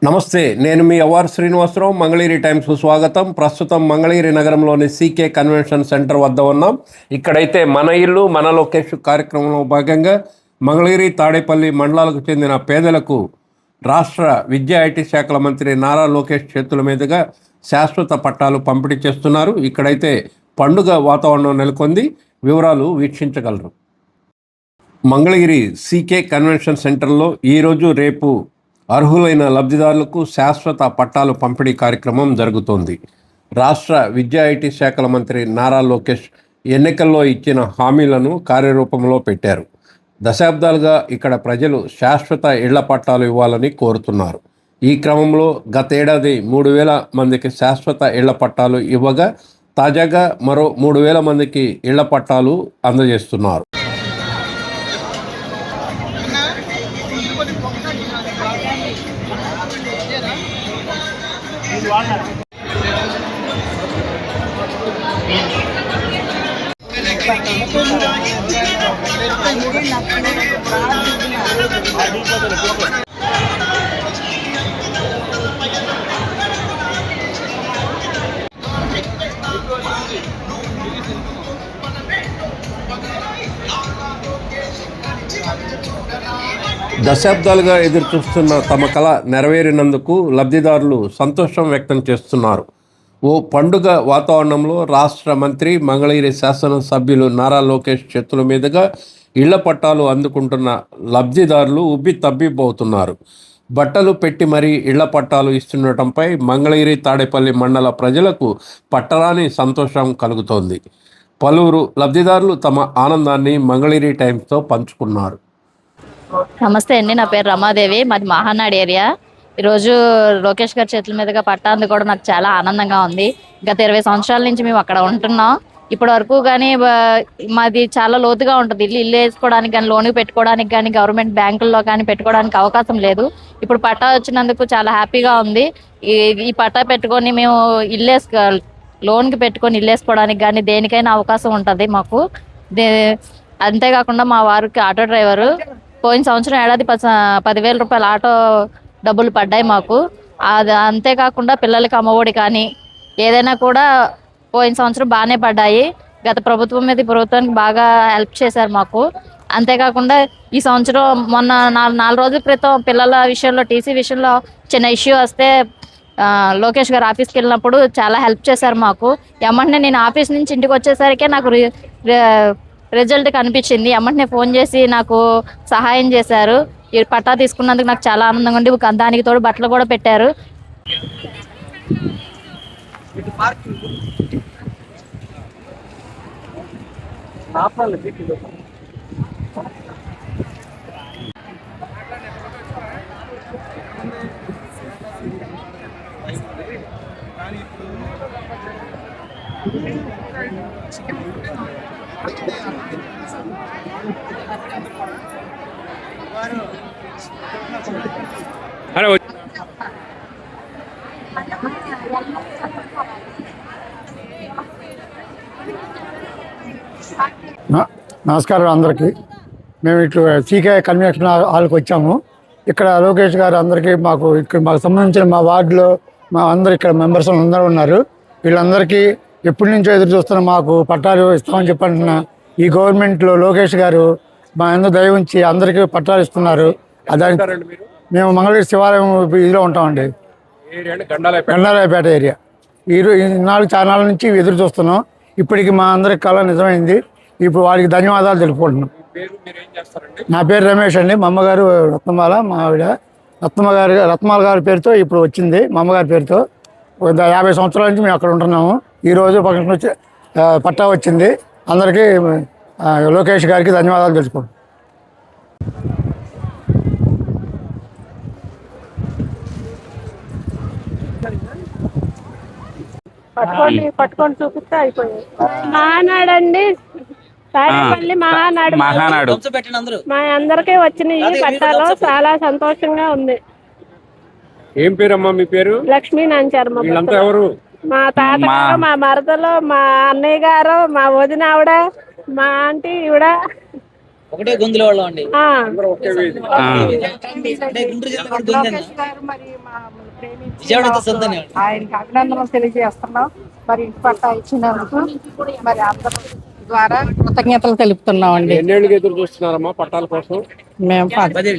నమస్తే, నేను మీ అవార్ శ్రీనివాసరావు. మంగళగిరి టైమ్స్కు స్వాగతం. ప్రస్తుతం మంగళగిరి నగరంలోని సీకే కన్వెన్షన్ సెంటర్ వద్ద ఉన్నాం. ఇక్కడైతే మన ఇల్లు మన లోకేష్ కార్యక్రమంలో భాగంగా మంగళగిరి తాడేపల్లి మండలాలకు చెందిన పేదలకు రాష్ట్ర విద్యా ఐటీ శాఖల మంత్రి నారా లోకేష్ చేతుల మీదుగా శాశ్వత పట్టాలు పంపిణీ చేస్తున్నారు. ఇక్కడైతే పండుగ వాతావరణం నెలకొంది. వివరాలు వీక్షించగలరు. మంగళగిరి సీకే కన్వెన్షన్ సెంటర్లో ఈరోజు రేపు అర్హులైన లబ్ధిదారులకు శాశ్వత పట్టాలు పంపిణీ కార్యక్రమం జరుగుతోంది. రాష్ట్ర విద్యా ఐటీ శాఖల మంత్రి నారా లోకేష్ ఎన్నికల్లో ఇచ్చిన హామీలను కార్యరూపంలో పెట్టారు. దశాబ్దాలుగా ఇక్కడ ప్రజలు శాశ్వత ఇళ్ల పట్టాలు ఇవ్వాలని కోరుతున్నారు. ఈ క్రమంలో గతేడాది 3,000 మందికి శాశ్వత ఇళ్ల పట్టాలు ఇవ్వగా తాజాగా మరో 3,000 మందికి ఇళ్ల పట్టాలు అందజేస్తున్నారు. దశాబ్దాలుగా ఎదురుచూస్తున్న తమ కళ నెరవేరినందుకు లబ్ధిదారులు సంతోషం వ్యక్తం చేస్తున్నారు. ఓ పండుగ వాతావరణంలో రాష్ట్ర మంత్రి మంగళగిరి శాసనసభ్యులు నారా లోకేష్ చేతుల మీదుగా ఇళ్ల పట్టాలు అందుకుంటున్న లబ్ధిదారులు ఉబ్బి తబ్బిబ్బవుతున్నారు. బట్టలు పెట్టి మరీ ఇళ్ల పట్టాలు ఇస్తుండటంపై మంగళగిరి తాడేపల్లి మండల ప్రజలకు పట్టరాని సంతోషం కలుగుతోంది. పలువురు లబ్ధిదారులు తమ ఆనందాన్ని మంగళగిరి టైమ్స్తో పంచుకున్నారు. నమస్తే అండి, నా పేరు రమాదేవి, మాది మహానాడు ఏరియా. ఈరోజు లోకేష్ గారి చేతుల మీదుగా పట్టా అందుకోవడం నాకు చాలా ఆనందంగా ఉంది. గత 20 సంవత్సరాల నుంచి మేము అక్కడ ఉంటున్నాం. ఇప్పటి వరకు కానీ మాది చాలా లోతుగా ఉంటుంది. ఇల్లు వేసుకోవడానికి కానీ, లోన్ పెట్టుకోవడానికి కానీ, గవర్నమెంట్ బ్యాంకుల్లో కానీ పెట్టుకోవడానికి అవకాశం లేదు. ఇప్పుడు పట్టా వచ్చినందుకు చాలా హ్యాపీగా ఉంది. ఈ పట్టా పెట్టుకొని మేము లోన్కి పెట్టుకొని ఇల్లు వేసుకోవడానికి కానీ దేనికైనా అవకాశం ఉంటుంది మాకు. అంతేకాకుండా మా వారికి ఆటో డ్రైవరు. పోయిన సంవత్సరం ఏడాది 10,000 రూపాయల ఆటో డబ్బులు పడ్డాయి మాకు. అది అంతేకాకుండా పిల్లలకి అమ్మఒడి కానీ ఏదైనా కూడా పోయిన సంవత్సరం బాగానే పడ్డాయి. గత ప్రభుత్వం మీద ప్రభుత్వానికి బాగా హెల్ప్ చేశారు మాకు. అంతేకాకుండా ఈ సంవత్సరం మొన్న 4 రోజుల క్రితం పిల్లల విషయంలో టీసీ విషయంలో చిన్న ఇష్యూ వస్తే లోకేష్ గారు ఆఫీస్కి వెళ్ళినప్పుడు చాలా హెల్ప్ చేశారు మాకు. ఏమంటే నేను ఆఫీస్ నుంచి ఇంటికి వచ్చేసరికే నాకు రిజల్ట్ కనిపించింది. ఎమ్మటనే ఫోన్ చేసి నాకు సహాయం చేశారు. ఈ పట్టా తీసుకున్నందుకు నాకు చాలా ఆనందంగా ఉంది. దానికి తోడు బట్టలు కూడా పెట్టారు. నమస్కారం అందరికీ. మేము ఇట్లు సీకే కన్వెన్షన్ హాల్కి వచ్చాము. ఇక్కడ లోకేష్ గారు అందరికీ మాకు సంబంధించిన మా వార్డులో మా అందరు ఇక్కడ మెంబర్స్ అందరూ ఉన్నారు. వీళ్ళందరికీ ఎప్పటి నుంచో ఎదురు చూస్తున్న మాకు పట్టాలు ఇస్తామని చెప్పంటున్న ఈ గవర్నమెంట్లో లోకేష్ గారు మా అందరూ దయ ఉంచి అందరికీ పట్టాలు ఇస్తున్నారు. మేము మంగళగిరి శివాలయం ఇదిలో ఉంటామండి, గండారాయపేట ఏరియా. చాలా నాళ్ళ నుంచి ఎదురు చూస్తున్నాం. ఇప్పటికి మా అందరికి కళ నిజమైంది. ఇప్పుడు వారికి ధన్యవాదాలు తెలుపుకుంటున్నాం. నా పేరు రమేష్ అండి. మా అమ్మగారు రత్నమాల, మా ఆవిడ రత్నమాల గారి పేరుతో ఇప్పుడు వచ్చింది. మా అమ్మగారి పేరుతో 50 సంవత్సరాల నుంచి మేము అక్కడ ఉంటున్నాము. ఈరోజు పక్కన వచ్చి పట్టా వచ్చింది. అందరికీ లోకేష్ గారికి ధన్యవాదాలు తెలుసుకుంటాం. పట్టుకొని చూపిస్తే అయిపోయింది. మహానాడండి, తాడేపల్లి మహానాడు. మా అందరికీ వచ్చినాయి పట్టాలు. చాలా సంతోషంగా ఉంది. ఏం పేరమ్మా మీ పేరు? లక్ష్మీ నాంచారు. ఎవరు? మా తాతగారు, మా మరదలు, మా అన్నయ్య గారు, మా వదిన ఆవిడ, మా ఆంటీ ఈవిడ. ఒకటే గొంతుల వాళ్ళం అండి. ఆ, అందరూ ఒకే వీధి. అంటే గుంటూరు జిల్లా కూడా గొంతు అన్న. విజయవాడ అయితే సొంతనే అండి. ఆయనకి అభినందనలు తెలియజేస్తున్నాం. మరి ఇంటి పట్టా ఇచ్చినందుకు మరి అందరి ద్వారా కృతజ్ఞతలు తెలుపుతున్నాం అండి. ఎన్నేళ్ళకి ఎదురు చూస్తున్నారమ్మా పట్టాల కోసం? మేము 15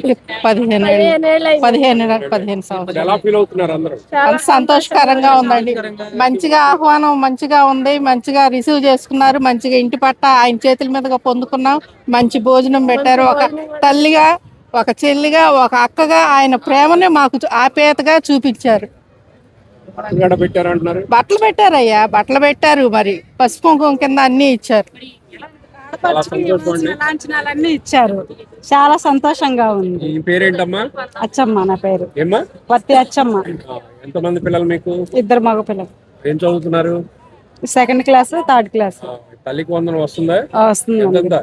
సంవత్సరాలు. ఎలా ఫీల్ అవుతున్నారు అందరూ? అంత సంతోషకరంగా ఉందండి. మంచిగా ఆహ్వానం మంచిగా ఉంది, మంచిగా రిసీవ్ చేసుకున్నారు, మంచిగా ఇంటి పట్ట ఆయన చేతుల మీదుగా పొందుకున్నాం. మంచి భోజనం పెట్టారు. ఒక తల్లిగా, ఒక చెల్లిగా, ఒక అక్కగా ఆయన ప్రేమని మాకు ఆప్యాయతగా చూపించారు. పెట్టారంటున్నారు. బట్టలు పెట్టారయ్యా, బట్టలు పెట్టారు, మరి పసుపు కుంకుమ కింద అన్ని ఇచ్చారు, లాంఛనాలన్నీ ఇచ్చారు. చాలా సంతోషంగా ఉంది. ఈ పేరేంటమ్మా? అచ్చమ్మ నా పేరు. ఏమ్మా? పత్తి అచ్చమ్మ. ఎంతమంది పిల్లలు మీకు? 2 మగ పిల్లలు. ఏం చదువుతున్నారు? 2nd class, 3rd class. తల్లికి వందనం వస్తుందా? వస్తుంది. ఎంత?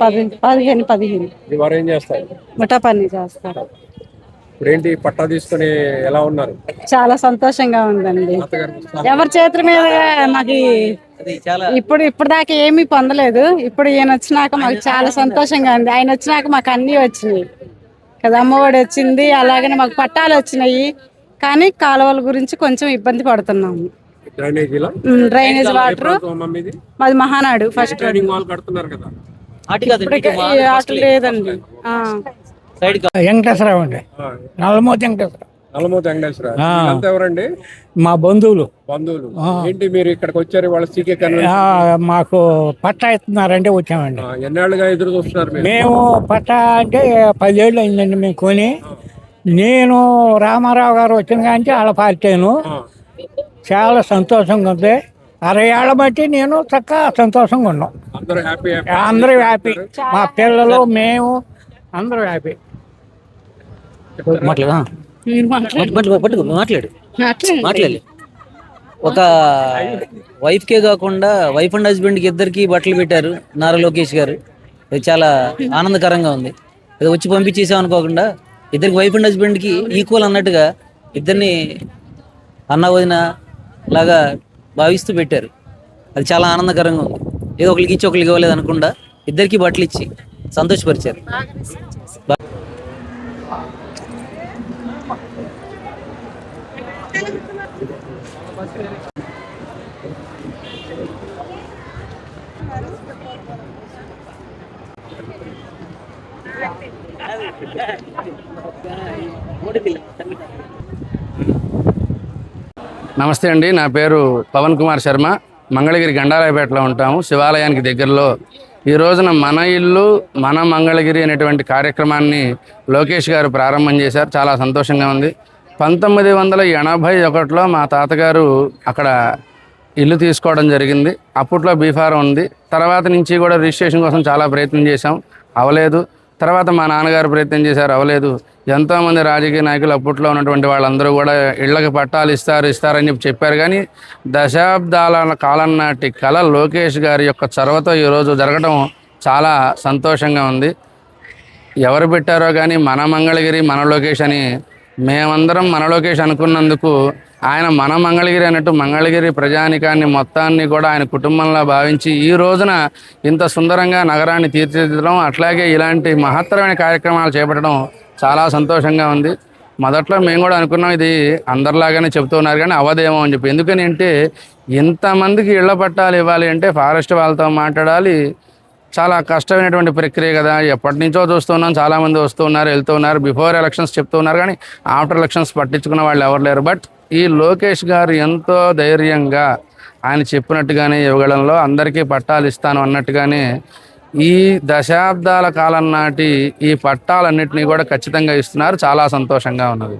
15. ఈ వారు ఏం చేస్తారు? ముఠా పని చేస్తారు. ఇప్పుడేంటి పట్టా తీసుకుని ఎలా ఉన్నారు? చాలా సంతోషంగా ఉందండి. ఎవరి చేతుల మీద మాకు అది చాలా ఇప్పుడు దాకా ఏమీ పొందలేదు. ఇప్పుడు ఈయన వచ్చినాక మాకు చాలా సంతోషంగా ఉంది. ఆయన వచ్చినాక మాకు అన్నీ వచ్చినాయి కదా, అమ్మఒడి వచ్చింది, అలాగనే మాకు పట్టాలు వచ్చినాయి. కానీ కాలువల గురించి కొంచెం ఇబ్బంది పడుతున్నాము. డ్రైనేజ్ వాటర్ మాది మహానాడు ఫస్ట్. అటు కాదు అటు లేదండి. సైడ్ వెంకటేశ్వరరావు అండి, నల్లమోతి వెంకటేశ్వరరావు. నల్లమోతి వెంకటేశ్వర ఎవరండి? మా బంధువులు. ఏంటి మీరు ఇక్కడికి వచ్చారు వాళ్ళ సీకే కన్వెన్షన్? మాకు పట్టా ఇస్తున్నారంటే వచ్చామండి. ఎన్నాళ్ళుగా ఎదురు చూస్తున్నారు మీరు? మేము పట్టా అంటే 10 ఏళ్ళు అయిందండి మేము కొని. నేను రామారావు గారు వచ్చిన కానీ వాళ్ళ పార్టీను చాలా సంతోషంగా ఉంది. 60 ఏళ్ళ బట్టి నేను చక్కగా సంతోషంగా ఉన్నాం. అందరూ హ్యాపీ, మా పిల్లలు, మేము అందరూ హ్యాపీ. మాట్లాడు. ఒక వైఫ్ కే కాకుండా వైఫ్ అండ్ హస్బెండ్ కి ఇద్దరికి బట్టలు పెట్టారు నారా లోకేష్ గారు. ఇది చాలా ఆనందకరంగా ఉంది. ఇది వచ్చి పంపించేసాం అనుకోకుండా ఇద్దరికి వైఫ్ అండ్ హస్బెండ్ కి ఈక్వల్ అన్నట్టుగా ఇద్దరిని అన్న వదిన లాగా భావిస్తూ పెట్టారు. అది చాలా ఆనందకరంగా ఉంది. ఏదో ఒకరికి ఇచ్చి ఒకరికి ఇవ్వలేదు అనకుండా ఇద్దరికి బట్టలు ఇచ్చి సంతోషపరిచారు. నమస్తే అండి, నా పేరు పవన్ కుమార్ శర్మ. మంగళగిరి గండారాయపేటలో ఉంటాము, శివాలయానికి దగ్గరలో. ఈ రోజున మన ఇల్లు మన మంగళగిరి అనేటువంటి కార్యక్రమాన్ని లోకేష్ గారు ప్రారంభం చేశారు. చాలా సంతోషంగా ఉంది. 1981లో మా తాతగారు అక్కడ ఇల్లు తీసుకోవడం జరిగింది. అప్పట్లో బీఫారం ఉంది. తర్వాత నుంచి కూడా రిజిస్ట్రేషన్ కోసం చాలా ప్రయత్నం చేశాం, అవ్వలేదు. తర్వాత మా నాన్నగారు ప్రయత్నం చేశారు, అవ్వలేదు. ఎంతోమంది రాజకీయ నాయకులు అప్పట్లో ఉన్నటువంటి వాళ్ళందరూ కూడా ఇళ్లకు పట్టాలు ఇస్తారని చెప్పారు. కానీ దశాబ్దాల కాలం నాటి కళ లోకేష్ గారి యొక్క చొరవతో ఈరోజు జరగడం చాలా సంతోషంగా ఉంది. ఎవరు పెట్టారో కానీ మన మంగళగిరి మన లోకేష్ అని మేమందరం మన లోకేష్ అనుకున్నందుకు ఆయన మన మంగళగిరి అన్నట్టు మంగళగిరి ప్రజానికాన్ని మొత్తాన్ని కూడా ఆయన కుటుంబంలో భావించి ఈ రోజున ఇంత సుందరంగా నగరాన్ని తీర్చిదిద్దడం, అట్లాగే ఇలాంటి మహత్తరమైన కార్యక్రమాలు చేపట్టడం చాలా సంతోషంగా ఉంది. మొదట్లో మేము కూడా అనుకున్నాం ఇది అందరిలాగానే చెప్తున్నారు కానీ అవదేమో అని చెప్పి. ఎందుకని అంటే ఇంతమందికి ఇళ్ల పట్టాలు ఇవ్వాలి అంటే ఫారెస్ట్ వాళ్ళతో మాట్లాడాలి, చాలా కష్టమైనటువంటి ప్రక్రియ కదా. ఎప్పటి నుంచో చూస్తున్నాం, చాలామంది వస్తున్నారు వెళ్తున్నారు. బిఫోర్ ఎలక్షన్స్ చెప్తున్నారు కానీ ఆఫ్టర్ ఎలక్షన్స్ పట్టించుకున్న వాళ్ళు ఎవరు లేరు. బట్ ఈ లోకేష్ గారు ఎంతో ధైర్యంగా ఆయన చెప్పినట్టుగానే ఇవ్వగలంలో అందరికీ పట్టాలు ఇస్తాను అన్నట్టుగానే ఈ దశాబ్దాల కాలం నాటి ఈ పట్టాలన్నింటినీ కూడా ఖచ్చితంగా ఇస్తున్నారు. చాలా సంతోషంగా ఉన్నది.